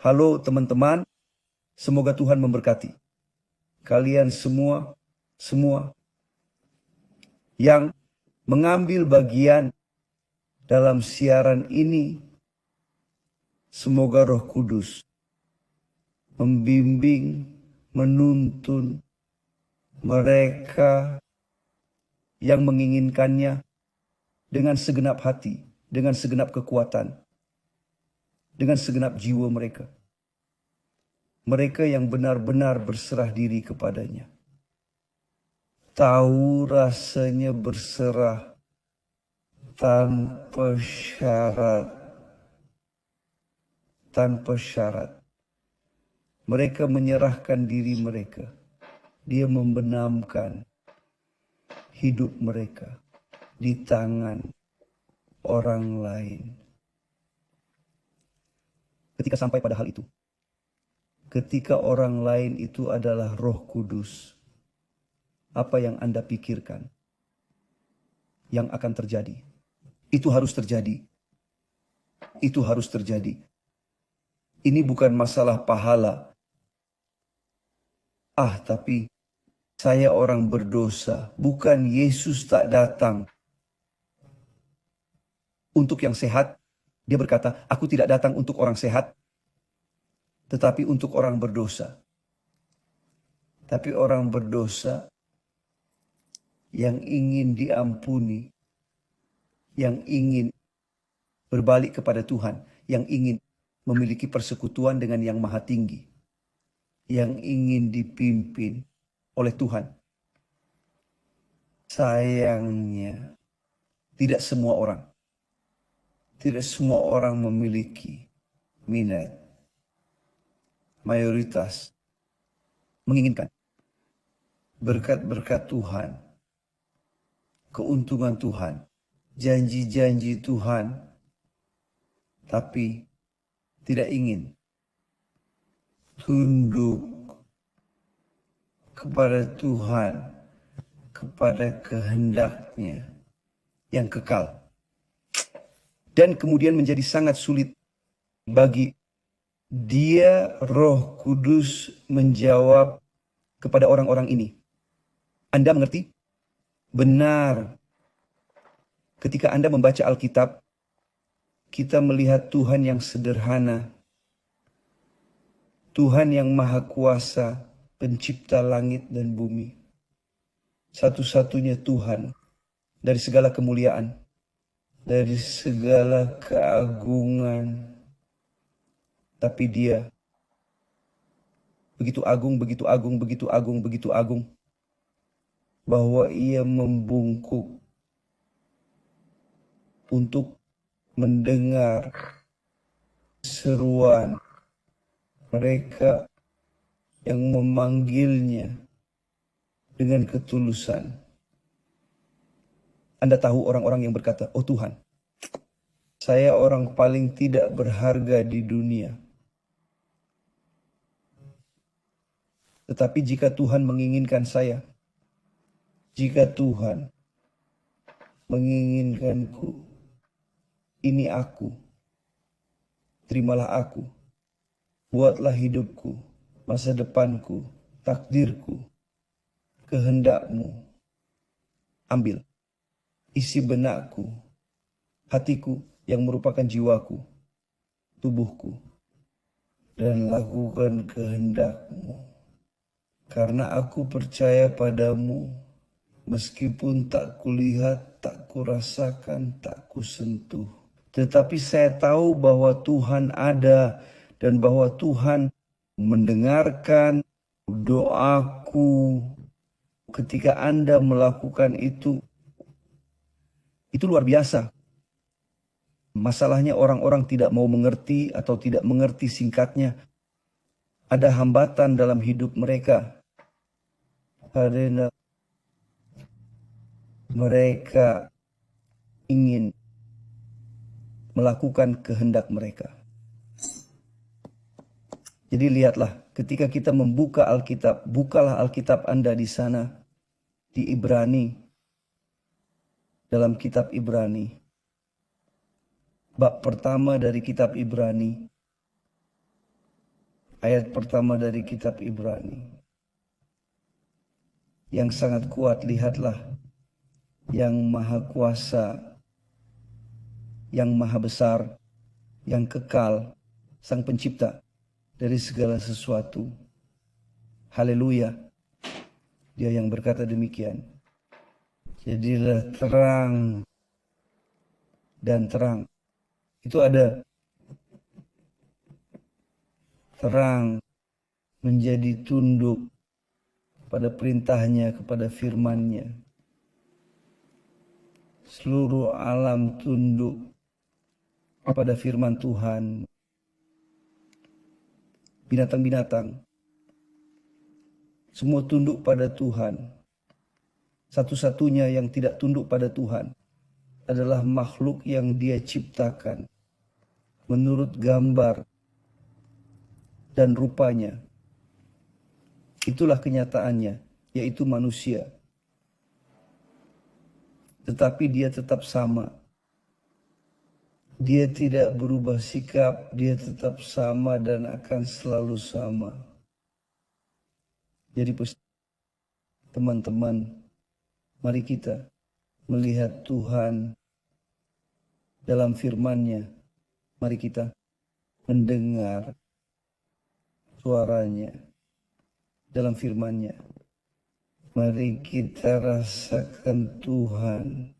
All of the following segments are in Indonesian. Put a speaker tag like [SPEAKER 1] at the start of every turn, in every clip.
[SPEAKER 1] Halo teman-teman, semoga Tuhan memberkati kalian semua yang mengambil bagian dalam siaran ini. Semoga Roh Kudus membimbing, menuntun mereka yang menginginkannya dengan segenap hati, dengan segenap kekuatan, dengan segenap jiwa mereka. Mereka yang benar-benar berserah diri kepadanya. Tahu rasanya berserah tanpa syarat. Tanpa syarat. Mereka menyerahkan diri mereka. Dia membenamkan hidup mereka di tangan orang lain. Ketika sampai pada hal itu, ketika orang lain itu adalah Roh Kudus, apa yang Anda pikirkan yang akan terjadi? Itu harus terjadi. Itu harus terjadi. Ini bukan masalah pahala. Tapi saya orang berdosa. Bukan, Yesus tak datang untuk yang sehat. Dia berkata, aku tidak datang untuk orang sehat, tetapi untuk orang berdosa. Tapi orang berdosa yang ingin diampuni, yang ingin berbalik kepada Tuhan, yang ingin memiliki persekutuan dengan yang maha tinggi, yang ingin dipimpin oleh Tuhan. Sayangnya, tidak semua orang memiliki minat. Mayoritas menginginkan berkat-berkat Tuhan, keuntungan Tuhan, janji-janji Tuhan, tapi tidak ingin tunduk kepada Tuhan, kepada kehendaknya yang kekal. Dan kemudian menjadi sangat sulit bagi Dia, Roh Kudus, menjawab kepada orang-orang ini. Anda mengerti? Benar. Ketika Anda membaca Alkitab, kita melihat Tuhan yang sederhana. Tuhan yang maha kuasa, pencipta langit dan bumi. Satu-satunya Tuhan dari segala kemuliaan, dari segala keagungan. Tapi Dia begitu agung, begitu agung, begitu agung, begitu agung, bahwa Ia membungkuk untuk mendengar seruan mereka yang memanggilnya dengan ketulusan. Anda tahu orang-orang yang berkata, oh Tuhan, saya orang paling tidak berharga di dunia. Tetapi jika Tuhan menginginkan saya, jika Tuhan menginginkanku, ini aku, terimalah aku, buatlah hidupku, masa depanku, takdirku, kehendakmu, ambil, isi benakku, hatiku yang merupakan jiwaku, tubuhku, dan lakukan kehendakmu. Karena aku percaya padamu, meskipun tak kulihat, tak kurasakan, tak kusentuh. Tetapi saya tahu bahwa Tuhan ada dan bahwa Tuhan mendengarkan doaku. Ketika Anda melakukan itu luar biasa. Masalahnya orang-orang tidak mau mengerti atau tidak mengerti singkatnya. Ada hambatan dalam hidup mereka. Karena mereka ingin melakukan kehendak mereka. Jadi lihatlah, ketika kita membuka Alkitab, bukalah Alkitab Anda di sana, di Ibrani, dalam kitab Ibrani. Bab pertama dari kitab Ibrani, Ayat pertama dari kitab Ibrani. Yang sangat kuat, lihatlah, yang maha kuasa, yang maha besar, yang kekal, sang pencipta dari segala sesuatu. Haleluya. Dia yang berkata demikian. Jadilah terang dan terang. Itu ada terang menjadi tunduk pada perintahnya, kepada firman-Nya. Seluruh alam tunduk kepada firman Tuhan. Binatang-binatang semua tunduk pada Tuhan. Satu-satunya yang tidak tunduk pada Tuhan adalah makhluk yang Dia ciptakan menurut gambar dan rupanya. Itulah kenyataannya, yaitu manusia. Tetapi dia tetap sama. Dia tidak berubah sikap, dia tetap sama dan akan selalu sama. Jadi teman-teman, mari kita melihat Tuhan dalam firman-Nya. Mari kita mendengar suaranya dalam firman-Nya. Mari kita rasakan Tuhan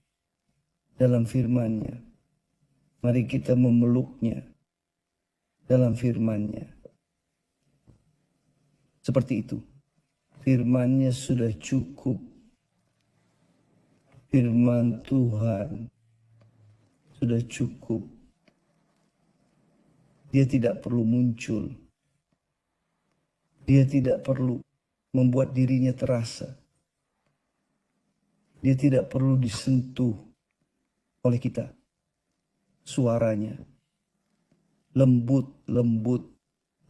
[SPEAKER 1] dalam firman-Nya. Mari kita memeluknya dalam firman-Nya. Seperti itu. Firman-Nya sudah cukup. Firman Tuhan sudah cukup. Dia tidak perlu muncul. Dia tidak perlu membuat dirinya terasa. Dia tidak perlu disentuh oleh kita. Suaranya lembut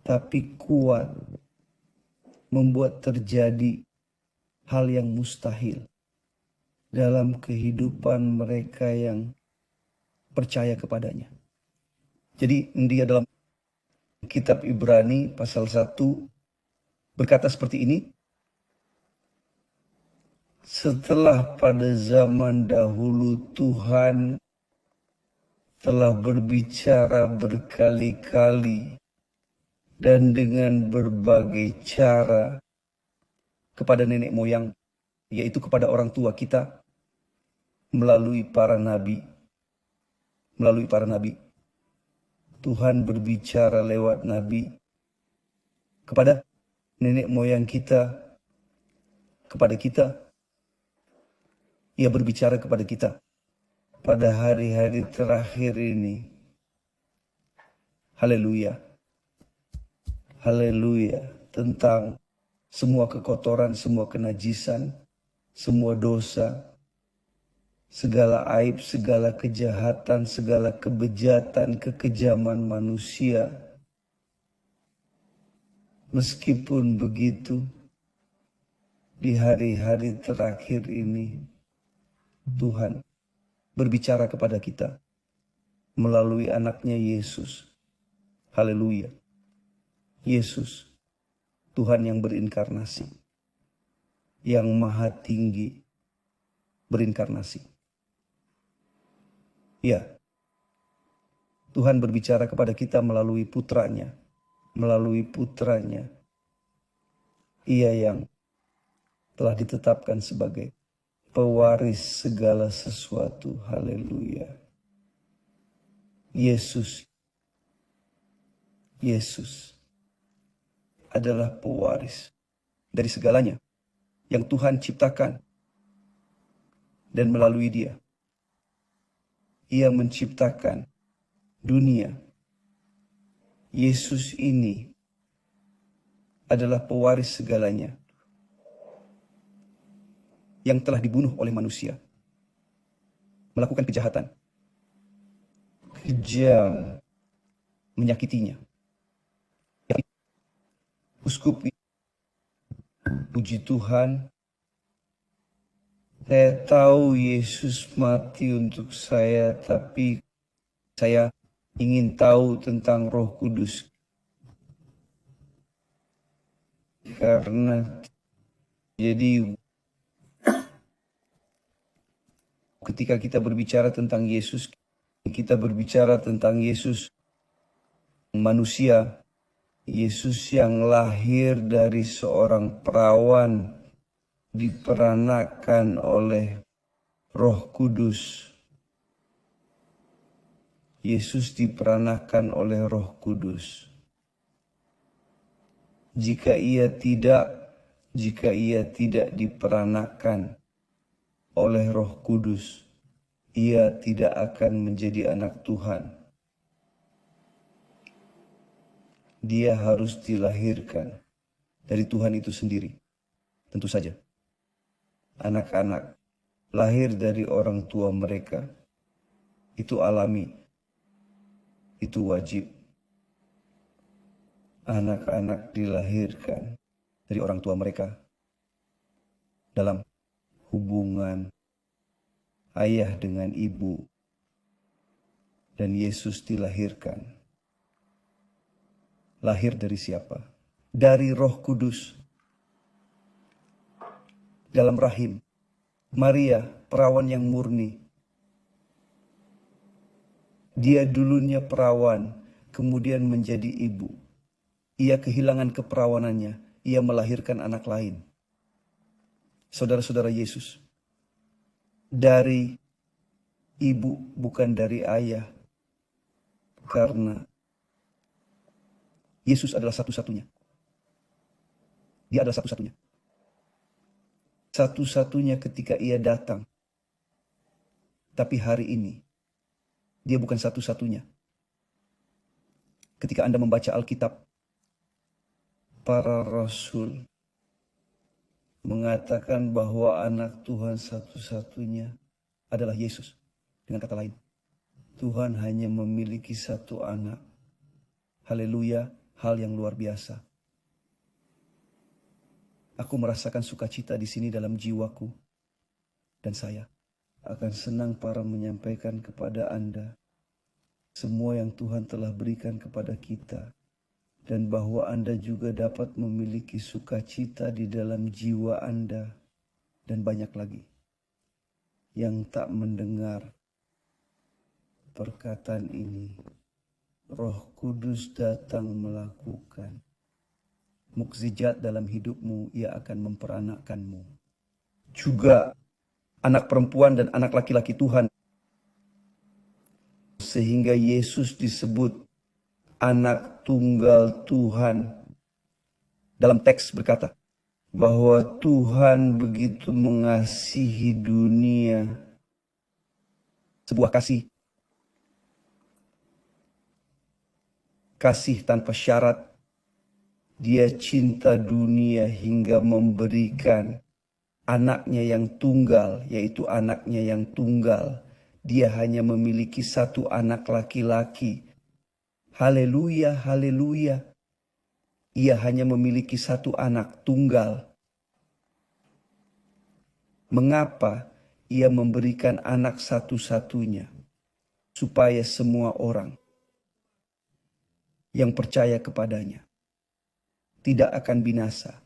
[SPEAKER 1] tapi kuat, membuat terjadi hal yang mustahil dalam kehidupan mereka yang percaya kepadanya. Jadi dia dalam kitab Ibrani pasal 1 berkata seperti ini. Setelah pada zaman dahulu Tuhan telah berbicara berkali-kali dan dengan berbagai cara kepada nenek moyang, yaitu kepada orang tua kita, melalui para nabi. Melalui para nabi. Tuhan berbicara lewat nabi kepada nenek moyang kita, kepada kita. Ia berbicara kepada kita pada hari-hari terakhir ini. Haleluya. Haleluya. Tentang semua kekotoran, semua kenajisan, semua dosa, segala aib, segala kejahatan, segala kebejatan, kekejaman manusia. Meskipun begitu, di hari-hari terakhir ini, Tuhan berbicara kepada kita melalui anaknya Yesus. Haleluya. Yesus, Tuhan yang berinkarnasi, yang maha tinggi berinkarnasi. Ya, Tuhan berbicara kepada kita melalui putranya. Melalui putranya. Ia yang telah ditetapkan sebagai pewaris segala sesuatu. Haleluya. Yesus adalah pewaris dari segalanya yang Tuhan ciptakan. Dan melalui Dia, Ia menciptakan dunia. Yesus ini adalah pewaris segalanya yang telah dibunuh oleh manusia, melakukan kejahatan, kejam, menyakitinya. Uskup, puji Tuhan, saya tahu Yesus mati untuk saya, tapi saya ingin tahu tentang Roh Kudus. Karena jadi ketika kita berbicara tentang Yesus, kita berbicara tentang Yesus manusia, Yesus yang lahir dari seorang perawan, diperanakan oleh Roh Kudus. Yesus diperanakan oleh Roh Kudus. Jika ia tidak diperanakan oleh Roh Kudus, ia tidak akan menjadi anak Tuhan. Dia harus dilahirkan dari Tuhan itu sendiri. Tentu saja, anak-anak lahir dari orang tua mereka itu alami, itu wajib. Anak-anak dilahirkan dari orang tua mereka dalam hubungan ayah dengan ibu. Dan Yesus dilahirkan. Lahir dari siapa? Dari Roh Kudus. Dalam rahim Maria, perawan yang murni. Dia dulunya perawan, kemudian menjadi ibu. Ia kehilangan keperawanannya, ia melahirkan anak lain. Saudara-saudara Yesus, dari ibu bukan dari ayah, karena Yesus adalah satu-satunya. Dia adalah satu-satunya. Satu-satunya ketika ia datang. Tapi hari ini, dia bukan satu-satunya. Ketika Anda membaca Alkitab, para rasul mengatakan bahwa anak Tuhan satu-satunya adalah Yesus. Dengan kata lain, Tuhan hanya memiliki satu anak. Haleluya, hal yang luar biasa. Aku merasakan sukacita di sini dalam jiwaku. Dan saya akan senang para menyampaikan kepada Anda semua yang Tuhan telah berikan kepada kita. Dan bahwa Anda juga dapat memiliki sukacita di dalam jiwa Anda. Dan banyak lagi yang tak mendengar perkataan ini. Roh Kudus datang melakukan mukjizat dalam hidupmu, ia akan memperanakkanmu. Juga anak perempuan dan anak laki-laki Tuhan. Sehingga Yesus disebut anak tunggal Tuhan. Dalam teks berkata bahwa Tuhan begitu mengasihi dunia. Sebuah kasih tanpa syarat. Dia cinta dunia hingga memberikan anaknya yang tunggal, yaitu anaknya yang tunggal. Dia hanya memiliki satu anak laki-laki. Haleluya, haleluya. Ia hanya memiliki satu anak tunggal. Mengapa ia memberikan anak satu-satunya? Supaya semua orang yang percaya kepadanya tidak akan binasa,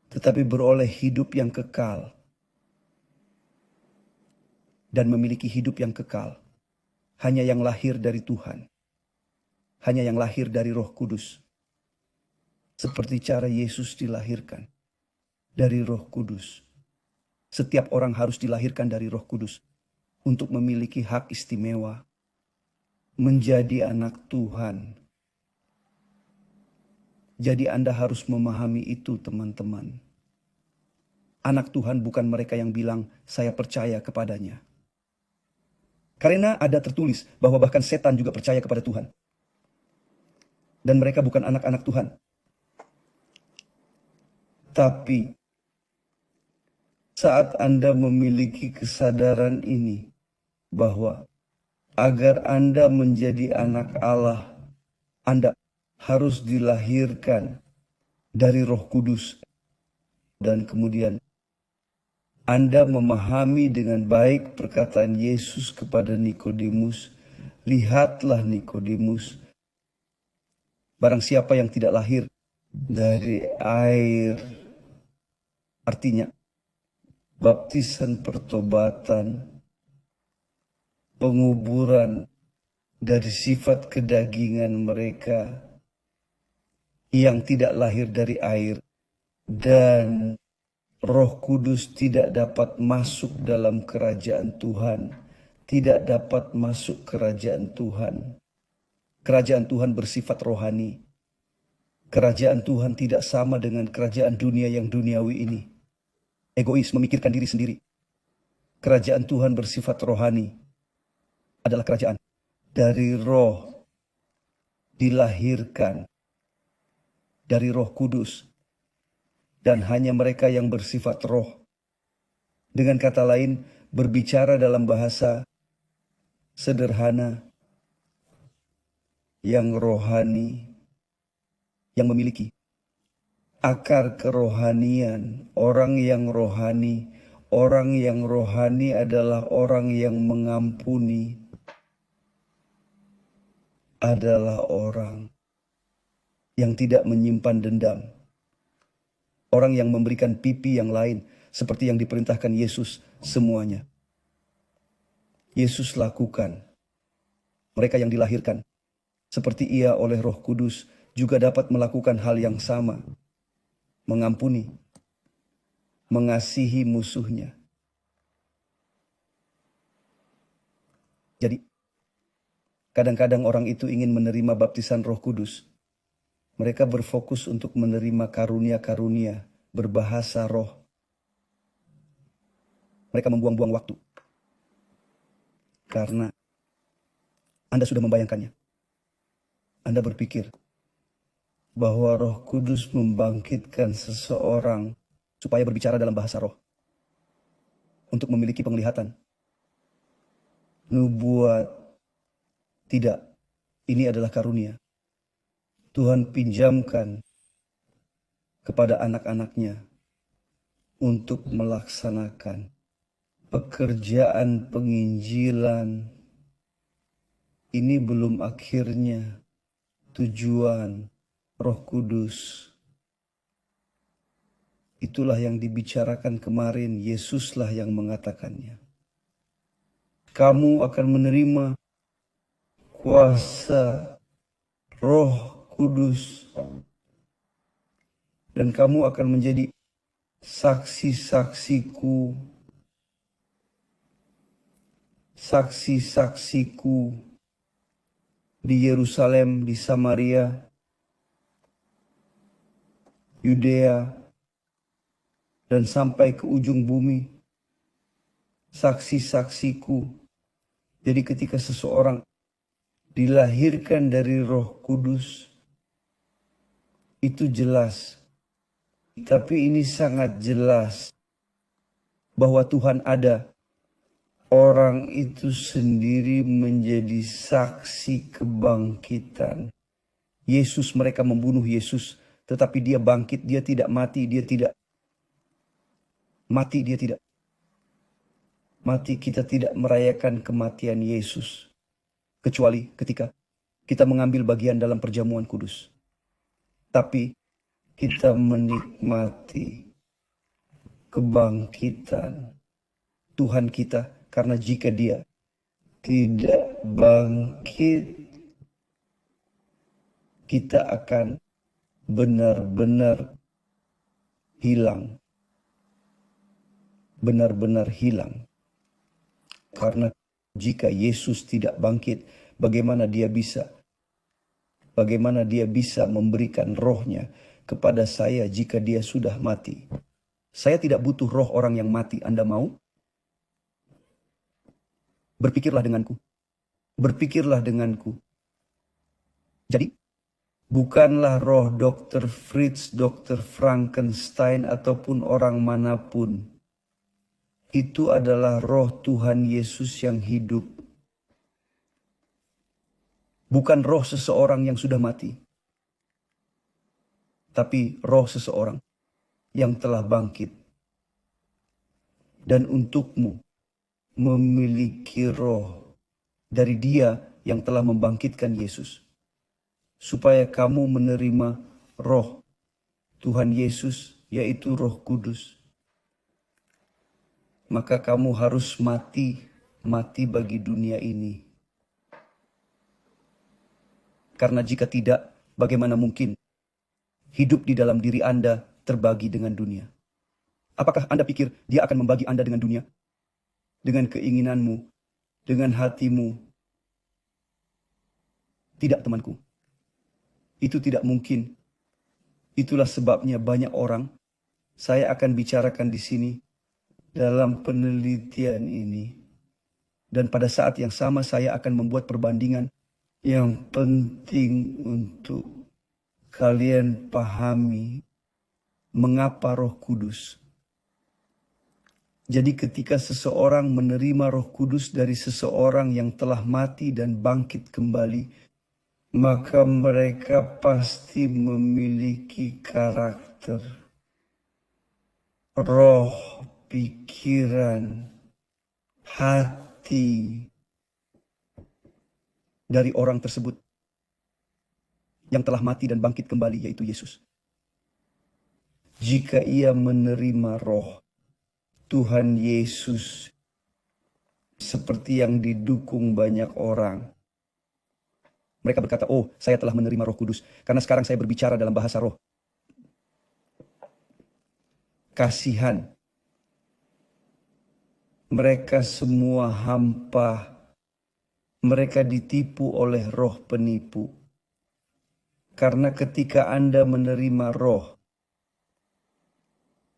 [SPEAKER 1] tetapi beroleh hidup yang kekal dan memiliki hidup yang kekal. Hanya yang lahir dari Tuhan, hanya yang lahir dari Roh Kudus. Seperti cara Yesus dilahirkan dari Roh Kudus. Setiap orang harus dilahirkan dari Roh Kudus untuk memiliki hak istimewa menjadi anak Tuhan. Jadi Anda harus memahami itu, teman-teman. Anak Tuhan bukan mereka yang bilang, saya percaya kepadanya. Karena ada tertulis bahwa bahkan setan juga percaya kepada Tuhan. Dan mereka bukan anak-anak Tuhan. Tapi saat Anda memiliki kesadaran ini, bahwa agar Anda menjadi anak Allah, Anda harus dilahirkan dari Roh Kudus. Dan kemudian Anda memahami dengan baik perkataan Yesus kepada Nikodemus. Lihatlah Nikodemus, barang siapa yang tidak lahir dari air. Artinya, baptisan pertobatan, penguburan dari sifat kedagingan mereka yang tidak lahir dari air, dan Roh Kudus tidak dapat masuk dalam kerajaan Tuhan, tidak dapat masuk kerajaan Tuhan. Kerajaan Tuhan bersifat rohani. Kerajaan Tuhan tidak sama dengan kerajaan dunia yang duniawi ini. Egois, memikirkan diri sendiri. Kerajaan Tuhan bersifat rohani. Adalah kerajaan dari roh, dilahirkan dari Roh Kudus. Dan hanya mereka yang bersifat roh. Dengan kata lain, berbicara dalam bahasa sederhana, yang rohani, yang memiliki akar kerohanian. Orang yang rohani adalah orang yang mengampuni, adalah orang yang tidak menyimpan dendam. Orang yang memberikan pipi yang lain, seperti yang diperintahkan Yesus semuanya. Yesus lakukan. Mereka yang dilahirkan, seperti ia oleh Roh Kudus, juga dapat melakukan hal yang sama. Mengampuni, mengasihi musuhnya. Jadi, kadang-kadang orang itu ingin menerima baptisan Roh Kudus. Mereka berfokus untuk menerima karunia-karunia, berbahasa roh. Mereka membuang-buang waktu. Karena Anda sudah membayangkannya. Anda berpikir bahwa Roh Kudus membangkitkan seseorang supaya berbicara dalam bahasa roh. Untuk memiliki penglihatan. Nubuat. Tidak. Ini adalah karunia. Tuhan pinjamkan kepada anak-anaknya untuk melaksanakan pekerjaan penginjilan. Ini belum akhirnya tujuan Roh Kudus. Itulah yang dibicarakan kemarin, Yesuslah yang mengatakannya. Kamu akan menerima kuasa Roh Kudus, dan kamu akan menjadi saksi-saksiku, di Yerusalem, di Samaria, Yudea, dan sampai ke ujung bumi. Saksi-saksiku. Jadi ketika seseorang dilahirkan dari Roh Kudus, itu jelas. Tapi ini sangat jelas bahwa Tuhan ada. Orang itu sendiri menjadi saksi kebangkitan. Yesus, mereka membunuh Yesus, tetapi dia bangkit, dia tidak mati, dia tidak mati, dia tidak mati. Kita tidak merayakan kematian Yesus, kecuali ketika kita mengambil bagian dalam perjamuan kudus. Tapi kita menikmati kebangkitan Tuhan kita, karena jika dia tidak bangkit, kita akan benar-benar hilang. Benar-benar hilang. Karena jika Yesus tidak bangkit, bagaimana dia bisa memberikan rohnya kepada saya jika dia sudah mati? Saya tidak butuh roh orang yang mati. Anda mau? Berpikirlah denganku. Berpikirlah denganku. Jadi, bukanlah roh Dr. Fritz, Dr. Frankenstein, ataupun orang manapun. Itu adalah roh Tuhan Yesus yang hidup. Bukan roh seseorang yang sudah mati. Tapi roh seseorang yang telah bangkit. Dan untukmu memiliki roh dari Dia yang telah membangkitkan Yesus. Supaya kamu menerima roh Tuhan Yesus, yaitu Roh Kudus, maka kamu harus mati bagi dunia ini. Karena jika tidak, bagaimana mungkin hidup di dalam diri Anda terbagi dengan dunia? Apakah Anda pikir Dia akan membagi Anda dengan dunia? Dengan keinginanmu, dengan hatimu? Tidak, temanku. Itu tidak mungkin. Itulah sebabnya banyak orang, saya akan bicarakan di sini, dalam penelitian ini. Dan pada saat yang sama saya akan membuat perbandingan yang penting untuk kalian pahami mengapa Roh Kudus. Jadi ketika seseorang menerima Roh Kudus dari seseorang yang telah mati dan bangkit kembali, maka mereka pasti memiliki karakter, roh, pikiran, hati dari orang tersebut yang telah mati dan bangkit kembali, yaitu Yesus. Jika ia menerima roh Tuhan Yesus seperti yang didukung banyak orang, mereka berkata, oh, saya telah menerima Roh Kudus karena sekarang saya berbicara dalam bahasa roh. Kasihan. Mereka semua hampa. Mereka ditipu oleh roh penipu. Karena ketika Anda menerima roh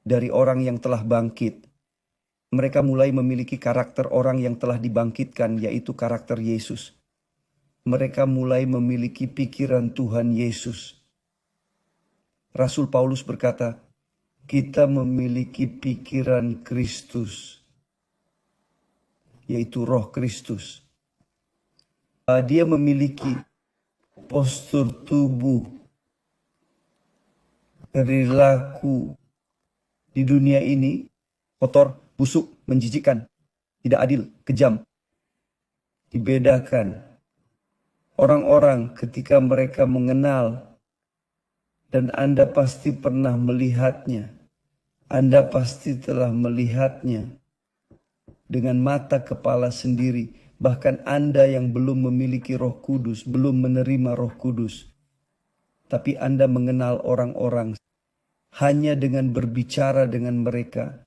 [SPEAKER 1] dari orang yang telah bangkit, mereka mulai memiliki karakter orang yang telah dibangkitkan, yaitu karakter Yesus. Mereka mulai memiliki pikiran Tuhan Yesus. Rasul Paulus berkata, kita memiliki pikiran Kristus, yaitu roh Kristus. Dia memiliki postur tubuh, perilaku di dunia ini kotor, busuk, menjijikkan, tidak adil, kejam. Dibedakan. Orang-orang ketika mereka mengenal, dan Anda pasti pernah melihatnya. Anda pasti telah melihatnya dengan mata kepala sendiri. Bahkan Anda yang belum memiliki Roh Kudus, belum menerima Roh Kudus. Tapi Anda mengenal orang-orang hanya dengan berbicara dengan mereka.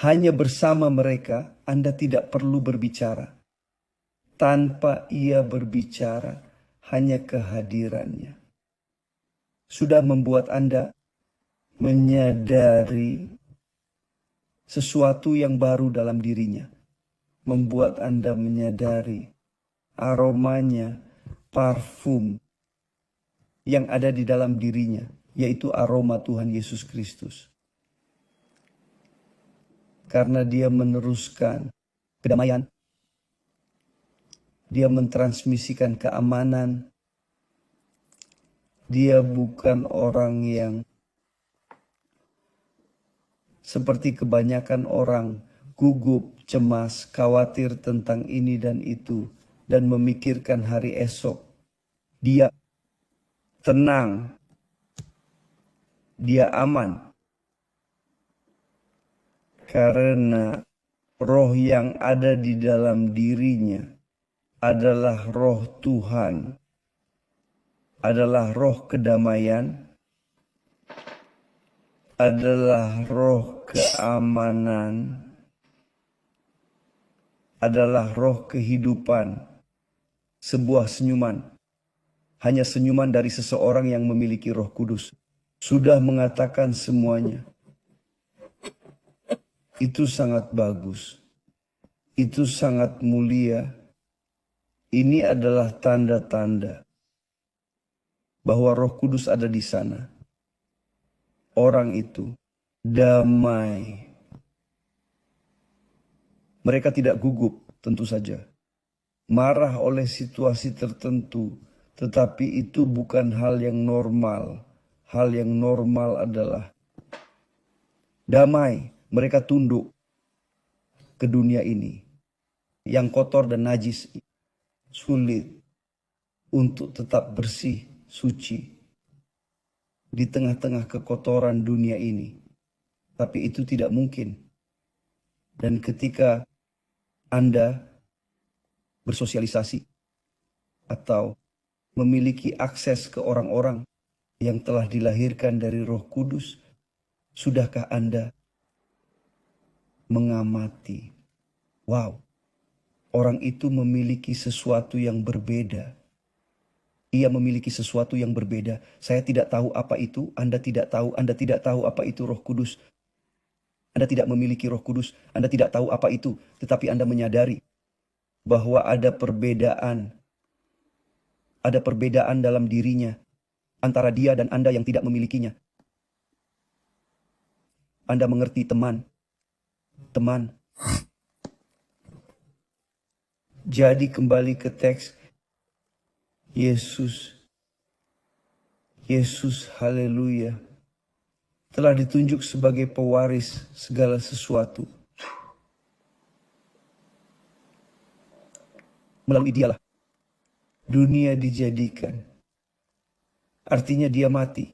[SPEAKER 1] Hanya bersama mereka, Anda tidak perlu berbicara. Tanpa ia berbicara, hanya kehadirannya sudah membuat Anda menyadari sesuatu yang baru dalam dirinya. Membuat Anda menyadari aromanya, parfum yang ada di dalam dirinya, yaitu aroma Tuhan Yesus Kristus. Karena dia meneruskan kedamaian, dia mentransmisikan keamanan. Dia bukan orang yang seperti kebanyakan orang gugup, cemas, khawatir tentang ini dan itu, dan memikirkan hari esok. Dia tenang, dia aman, karena roh yang ada di dalam dirinya adalah roh Tuhan. Adalah roh kedamaian, adalah roh keamanan, adalah roh kehidupan. Sebuah senyuman, hanya senyuman dari seseorang yang memiliki Roh Kudus, sudah mengatakan semuanya. Itu sangat bagus, itu sangat mulia. Ini adalah tanda-tanda bahwa Roh Kudus ada di sana. Orang itu damai. Mereka tidak gugup, tentu saja. Marah oleh situasi tertentu, tetapi itu bukan hal yang normal. Hal yang normal adalah damai. Mereka tunduk ke dunia ini yang kotor dan najis. Sulit untuk tetap bersih, suci di tengah-tengah kekotoran dunia ini. Tapi itu tidak mungkin. Dan ketika Anda bersosialisasi atau memiliki akses ke orang-orang yang telah dilahirkan dari Roh Kudus, sudahkah Anda mengamati? Wow, orang itu memiliki sesuatu yang berbeda. Ia memiliki sesuatu yang berbeda. Saya tidak tahu apa itu, Anda tidak tahu, Anda tidak tahu apa itu Roh Kudus. Anda tidak memiliki Roh Kudus, Anda tidak tahu apa itu, tetapi Anda menyadari bahwa ada perbedaan dalam dirinya antara dia dan Anda yang tidak memilikinya. Anda mengerti teman. Jadi kembali ke teks Yesus, haleluya, telah ditunjuk sebagai pewaris segala sesuatu. Melalui dialah dunia dijadikan. Artinya dia mati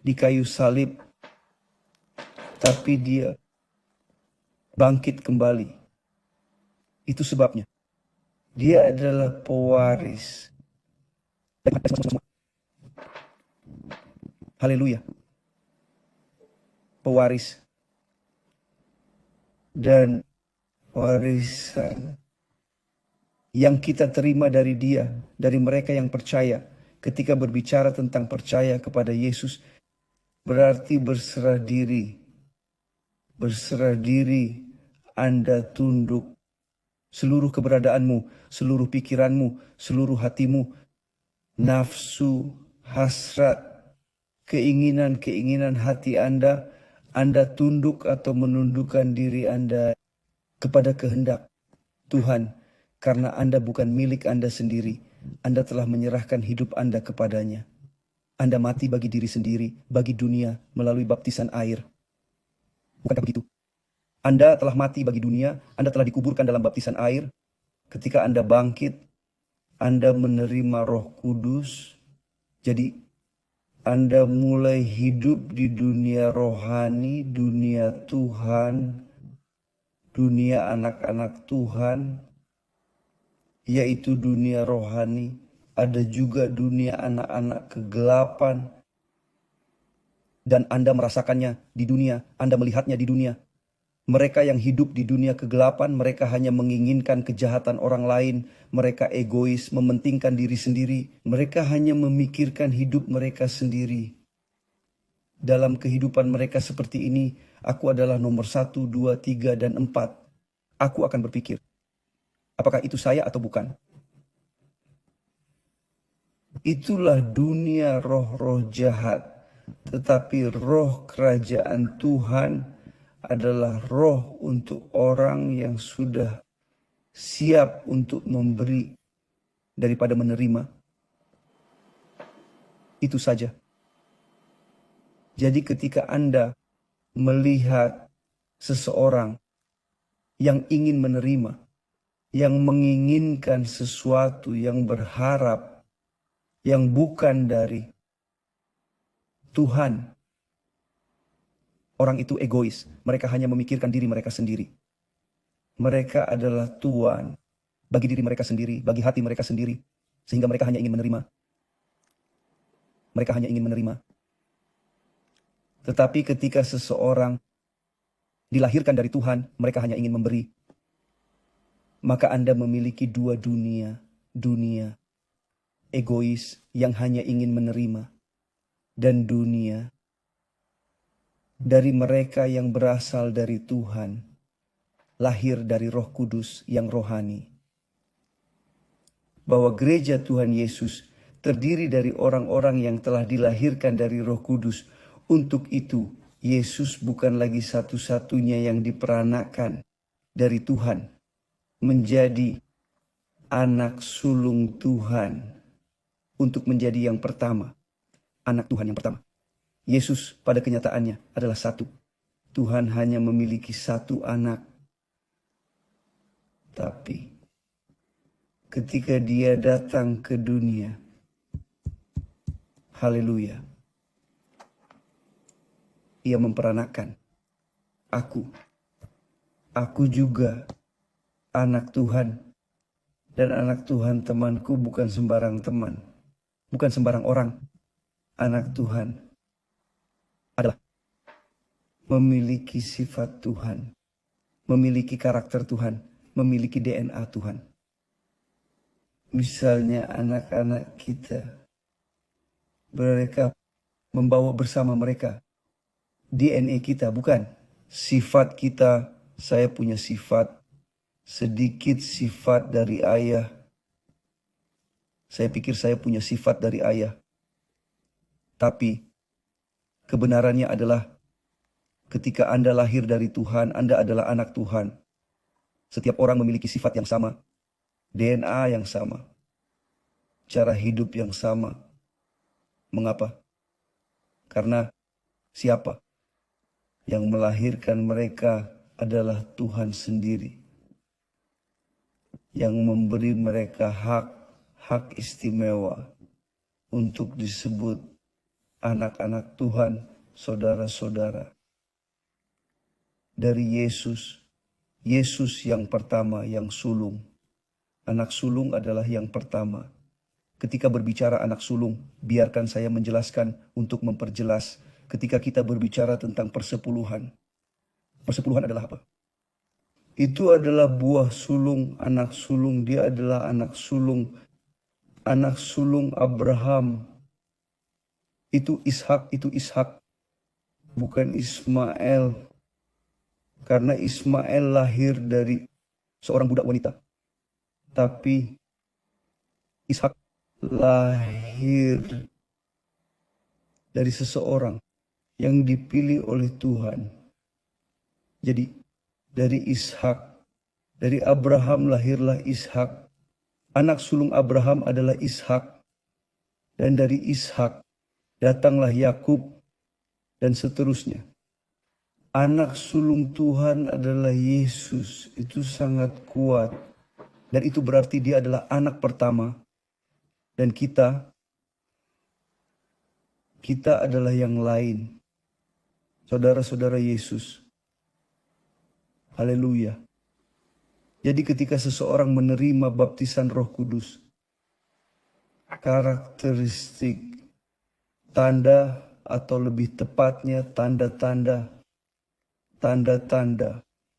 [SPEAKER 1] di kayu salib, tapi dia bangkit kembali. Itu sebabnya dia adalah pewaris. Haleluya. Pewaris dan warisan yang kita terima dari dia, dari mereka yang percaya. Ketika berbicara tentang percaya kepada Yesus, berarti berserah diri. Berserah diri, Anda tunduk. Seluruh keberadaanmu, seluruh pikiranmu, seluruh hatimu, nafsu, hasrat, keinginan hati Anda tunduk atau menundukkan diri Anda kepada kehendak Tuhan. Karena Anda bukan milik Anda sendiri. Anda telah menyerahkan hidup Anda kepadanya. Anda mati bagi diri sendiri, bagi dunia, melalui baptisan air. Bukankah begitu? Anda telah mati bagi dunia, Anda telah dikuburkan dalam baptisan air. Ketika Anda bangkit, Anda menerima Roh Kudus. Jadi Anda mulai hidup di dunia rohani, dunia Tuhan, dunia anak-anak Tuhan, yaitu dunia rohani. Ada juga dunia anak-anak kegelapan. Dan Anda merasakannya di dunia, Anda melihatnya di dunia. Mereka yang hidup di dunia kegelapan, mereka hanya menginginkan kejahatan orang lain. Mereka egois, mementingkan diri sendiri. Mereka hanya memikirkan hidup mereka sendiri. Dalam kehidupan mereka seperti ini, aku adalah nomor 1, 2, 3, dan 4. Aku akan berpikir, apakah itu saya atau bukan? Itulah dunia roh-roh jahat. Tetapi roh kerajaan Tuhan adalah roh untuk orang yang sudah siap untuk memberi daripada menerima. Itu saja. Jadi ketika Anda melihat seseorang yang ingin menerima, yang menginginkan sesuatu, yang berharap, yang bukan dari Tuhan, orang itu egois. Mereka hanya memikirkan diri mereka sendiri. Mereka adalah tuan bagi diri mereka sendiri, bagi hati mereka sendiri. Sehingga mereka hanya ingin menerima. Mereka hanya ingin menerima. Tetapi ketika seseorang dilahirkan dari Tuhan, mereka hanya ingin memberi. Maka Anda memiliki dua dunia. Dunia egois yang hanya ingin menerima. Dan dunia dari mereka yang berasal dari Tuhan, lahir dari Roh Kudus yang rohani. Bahwa gereja Tuhan Yesus terdiri dari orang-orang yang telah dilahirkan dari Roh Kudus. Untuk itu, Yesus bukan lagi satu-satunya yang diperanakan dari Tuhan menjadi anak sulung Tuhan untuk menjadi yang pertama, anak Tuhan yang pertama. Yesus pada kenyataannya adalah satu. Tuhan hanya memiliki satu anak. Tapi ketika dia datang ke dunia, haleluya, ia memperanakan. Aku juga anak Tuhan. Dan anak Tuhan temanku bukan sembarang teman. Bukan sembarang orang. Anak Tuhan adalah memiliki sifat Tuhan. Memiliki karakter Tuhan. Memiliki DNA Tuhan. Misalnya anak-anak kita. Mereka membawa bersama mereka DNA kita, bukan sifat kita. Saya punya sifat, sedikit sifat dari ayah. Saya pikir saya punya sifat dari ayah. Tapi kebenarannya adalah ketika Anda lahir dari Tuhan, Anda adalah anak Tuhan. Setiap orang memiliki sifat yang sama, DNA yang sama, cara hidup yang sama. Mengapa? Karena siapa yang melahirkan mereka adalah Tuhan sendiri. Yang memberi mereka hak istimewa untuk disebut anak-anak Tuhan, saudara-saudara. Dari Yesus yang pertama, yang sulung. Anak sulung adalah yang pertama. Ketika berbicara anak sulung, biarkan saya menjelaskan untuk memperjelas. Ketika kita berbicara tentang persepuluhan. Persepuluhan adalah apa? Itu adalah buah sulung, anak sulung. Dia adalah anak sulung Abraham. Itu Ishak, bukan Ismail. Karena Ismail lahir dari seorang budak wanita. Tapi Ishak lahir dari seseorang yang dipilih oleh Tuhan. Jadi dari Ishak, dari Abraham lahirlah Ishak. Anak sulung Abraham adalah Ishak. Dan dari Ishak datanglah Yakub dan seterusnya. Anak sulung Tuhan adalah Yesus. Itu sangat kuat. Dan itu berarti dia adalah anak pertama. Dan kita adalah yang lain. Saudara-saudara Yesus. Haleluya. Jadi ketika seseorang menerima baptisan Roh Kudus, karakteristik, tanda atau lebih tepatnya tanda-tanda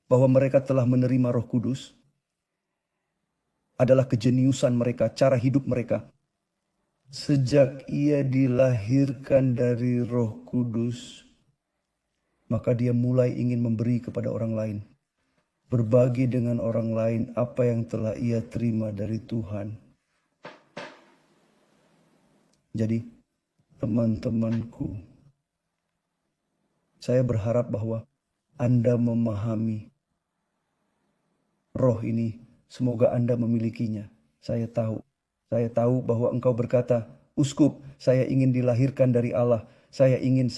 [SPEAKER 1] bahwa mereka telah menerima Roh Kudus adalah kejeniusan mereka, cara hidup mereka. Sejak ia dilahirkan dari Roh Kudus, maka dia mulai ingin memberi kepada orang lain. Berbagi dengan orang lain apa yang telah ia terima dari Tuhan. Jadi, teman-temanku, saya berharap bahwa Anda memahami roh ini. Semoga Anda memilikinya. Saya tahu bahwa engkau berkata, "Uskup, saya ingin dilahirkan dari Allah. Saya ingin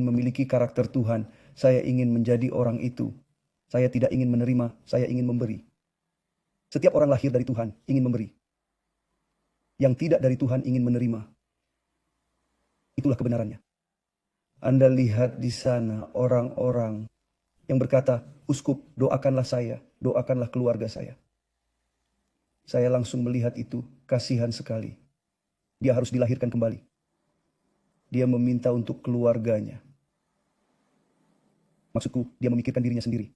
[SPEAKER 1] memiliki karakter Tuhan. Saya ingin menjadi orang itu. Saya tidak ingin menerima, saya ingin memberi." Setiap orang lahir dari Tuhan ingin memberi. Yang tidak dari Tuhan ingin menerima. Itulah kebenarannya. Anda lihat di sana orang-orang yang berkata, "Uskup, doakanlah saya, doakanlah keluarga saya." Saya langsung melihat itu, kasihan sekali. Dia harus dilahirkan kembali. Dia meminta untuk keluarganya. Maksudku, dia memikirkan dirinya sendiri.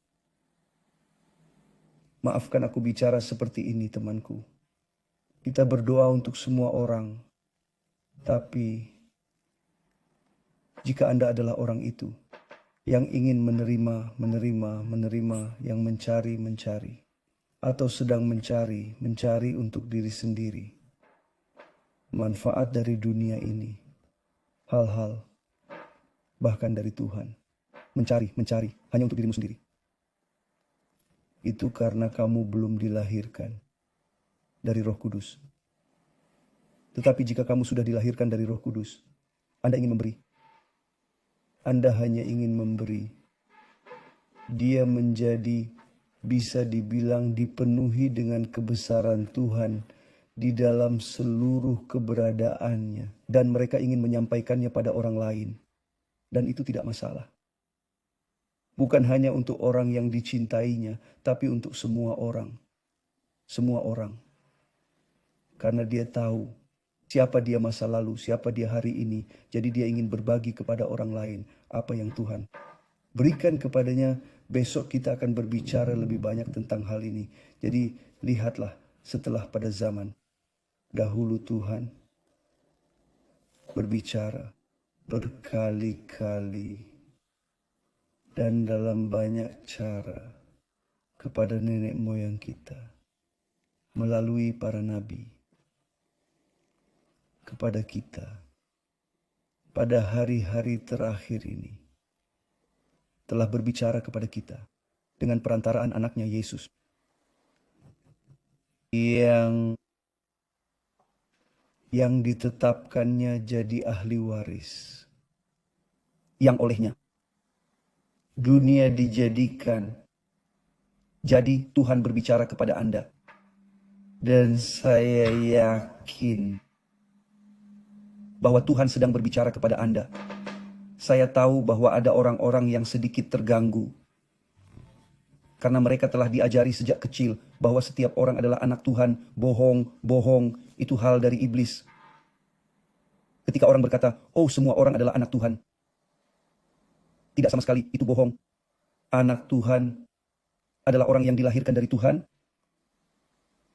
[SPEAKER 1] Maafkan aku bicara seperti ini, temanku. Kita berdoa untuk semua orang. Tapi jika Anda adalah orang itu yang ingin menerima, yang mencari, atau sedang mencari untuk diri sendiri, manfaat dari dunia ini, hal-hal, bahkan dari Tuhan, mencari hanya untuk dirimu sendiri. Itu karena kamu belum dilahirkan dari Roh Kudus. Tetapi jika kamu sudah dilahirkan dari Roh Kudus, Anda ingin memberi. Anda hanya ingin memberi. Dia menjadi, bisa dibilang, dipenuhi dengan kebesaran Tuhan di dalam seluruh keberadaannya. Dan mereka ingin menyampaikannya pada orang lain. Dan itu tidak masalah. Bukan hanya untuk orang yang dicintainya, tapi untuk semua orang. Semua orang. Karena dia tahu siapa dia masa lalu, siapa dia hari ini. Jadi dia ingin berbagi kepada orang lain apa yang Tuhan berikan kepadanya. Besok kita akan berbicara lebih banyak tentang hal ini. Jadi lihatlah setelah pada zaman dahulu Tuhan berbicara berkali-kali dan dalam banyak cara kepada nenek moyang kita melalui para nabi, kepada kita pada hari-hari terakhir ini telah berbicara kepada kita dengan perantaraan anaknya Yesus yang ditetapkannya jadi ahli waris, yang olehnya dunia dijadikan. Jadi Tuhan berbicara kepada Anda. Dan saya yakin bahwa Tuhan sedang berbicara kepada Anda. Saya tahu bahwa ada orang-orang yang sedikit terganggu. Karena mereka telah diajari sejak kecil bahwa setiap orang adalah anak Tuhan. Bohong, itu hal dari iblis. Ketika orang berkata, oh semua orang adalah anak Tuhan. Tidak sama sekali, itu bohong. Anak Tuhan adalah orang yang dilahirkan dari Tuhan.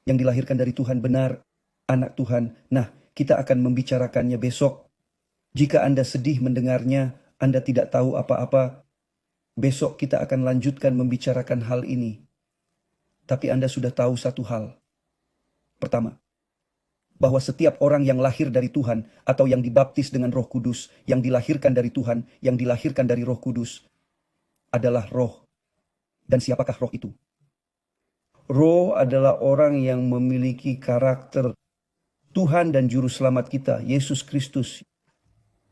[SPEAKER 1] Yang dilahirkan dari Tuhan benar, anak Tuhan. Nah, kita akan membicarakannya besok. Jika Anda sedih mendengarnya, Anda tidak tahu apa-apa, besok kita akan lanjutkan membicarakan hal ini. Tapi Anda sudah tahu satu hal. Pertama, bahwa setiap orang yang lahir dari Tuhan atau yang dibaptis dengan Roh Kudus, yang dilahirkan dari Tuhan, yang dilahirkan dari Roh Kudus, adalah roh. Dan siapakah roh itu? Roh adalah orang yang memiliki karakter Tuhan dan Juru Selamat kita, Yesus Kristus,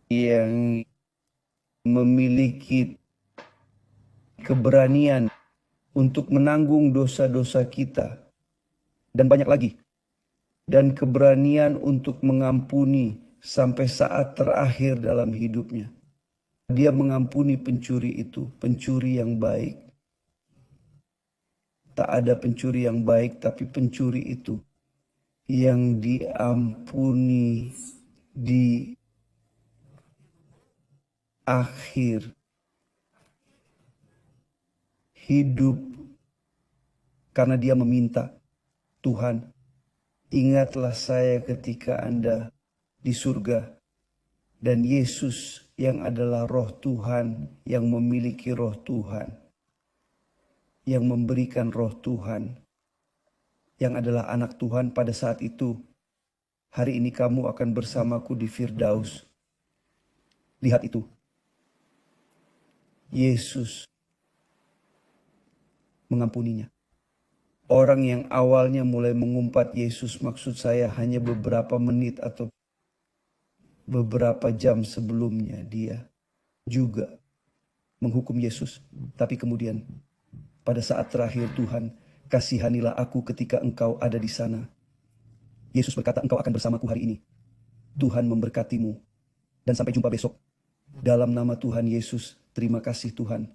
[SPEAKER 1] yang memiliki keberanian untuk menanggung dosa-dosa kita. Dan banyak lagi. Dan keberanian untuk mengampuni sampai saat terakhir dalam hidupnya. Dia mengampuni pencuri itu, pencuri yang baik. Tak ada pencuri yang baik, tapi pencuri itu yang diampuni di akhir hidup. Karena dia meminta, Tuhan, ingatlah saya ketika Anda di surga. Dan Yesus yang adalah roh Tuhan, yang memiliki roh Tuhan, yang memberikan roh Tuhan, yang adalah anak Tuhan pada saat itu. Hari ini kamu akan bersamaku di Firdaus. Lihat itu. Yesus mengampuninya. Orang yang awalnya mulai mengumpat Yesus, maksud saya hanya beberapa menit atau beberapa jam sebelumnya dia juga menghukum Yesus. Tapi kemudian pada saat terakhir, Tuhan, kasihanilah aku ketika engkau ada di sana. Yesus berkata, engkau akan bersamaku hari ini. Tuhan memberkatimu. Dan sampai jumpa besok. Dalam nama Tuhan Yesus, terima kasih Tuhan.